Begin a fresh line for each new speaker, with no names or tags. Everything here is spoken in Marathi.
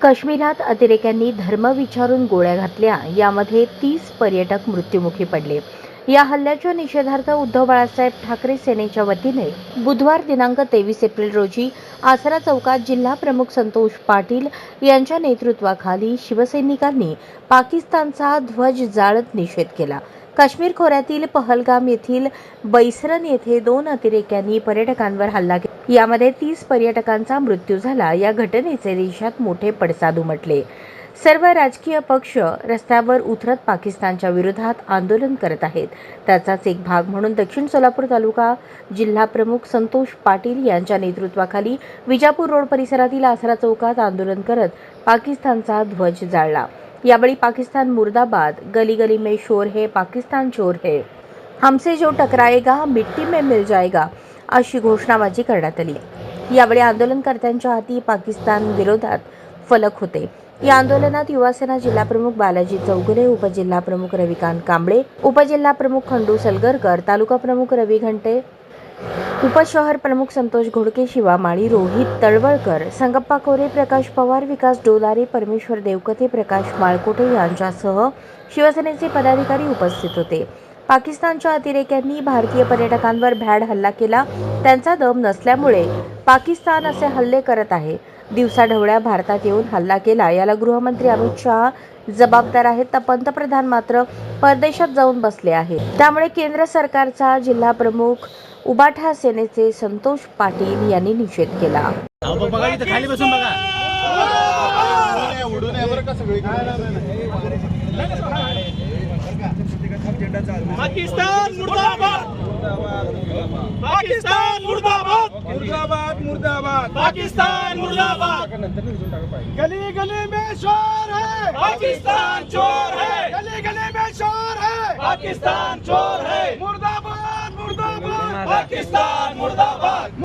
काश्मीरात अतिरेक्यांनी धर्म विचारून गोळ्या घातल्या, यामध्ये 30 पर्यटक मृत्युमुखी पडले। या हल्ल्याच्या निषेधार्थ उद्धव बाळासाहेब ठाकरे सेनेच्या वतीने बुधवार दिनांक 23 एप्रिल रोजी आसरा चौकात जिल्हा प्रमुख संतोष पाटील यांच्या नेतृत्वाखाली शिवसैनिकांनी पाकिस्तानचा ध्वज जाळत निषेध केला। काश्मीर खोऱ्यातील पहलगाम येथील बैसरन येथे 2 अतिरेक्यांनी पर्यटकांवर हल्ला केला। यामध्ये 30 पर्यटकांचा मृत्यू झाला। या घटनेचे देशात मोठे पडसाद उमटले। सर्व राजकीय पक्ष रस्त्यावर उतरत पाकिस्तानच्या विरोधात आंदोलन करत आहेत। त्याचाच एक भाग म्हणून दक्षिण सोलापूर तालुका जिल्हा प्रमुख संतोष पाटील यांच्या नेतृत्वाखाली विजापूर रोड परिसरातील आसरा चौकात आंदोलन करत पाकिस्तानचा ध्वज जाळला। यावेळी पाकिस्तान मुर्दाबाद, गली गली में शोर है, पाकिस्तान चोर है, हमसे जो टकराएगा मिट्टी में मिल जाएगा अशी घोषणाबाजी करण्यात आली। यावेळी आंदोलनकर्त्यांच्या हाती पाकिस्तान विरोधात फलक होते। या आंदोलनात युवासेना जिल्हाप्रमुख बालाजी चौगुले, उपजिल्हाप्रमुख रविकांत कांबळे, उपजिल्हाप्रमुख खंडू सलगरकर, तालुका प्रमुख रवी घंटे, उपशहर प्रमुख संतोष घोडके, शिवा माळी, रोहित तळवळकर, संगप्पा कोरे, प्रकाश पवार, विकास डोलारे, परमेश्वर देवकते, प्रकाश माळकोटे यांच्यासह शिवसेनेचे पदाधिकारी उपस्थित होते। पाकिस्तानच्या अतिरेक्यांनी भारतीय पर्यटकांवर भ्याड हल्ला केला। त्यांचा दम नसल्यामुळे पाकिस्तान असे हल्ले करत आहे। दिवसाढवळ्या भारतात येऊन हल्ला केला, याला गृहमंत्री अमित शहा जबाबदार आहेत, तर पंतप्रधान मात्र परदेशात जाऊन बसले आहेत। त्यामुळे केंद्र सरकारचा जिल्हा प्रमुख उबाठा सेनेचे संतोष पाटील यांनी निषेध केला।
पाकिस्तान मुर्दाबाद, पाकिस्तान मुर्दाबाद, मुर्दाबाद मुर्दाबाद, पाकिस्तान मुर्दाबाद। गली गली में शोर है, पाकिस्तान चोर है, गली गली में शोर है, पाकिस्तान चोर है, मुर्दाबाद मुर्दाबाद, पाकिस्तान मुर्दाबाद।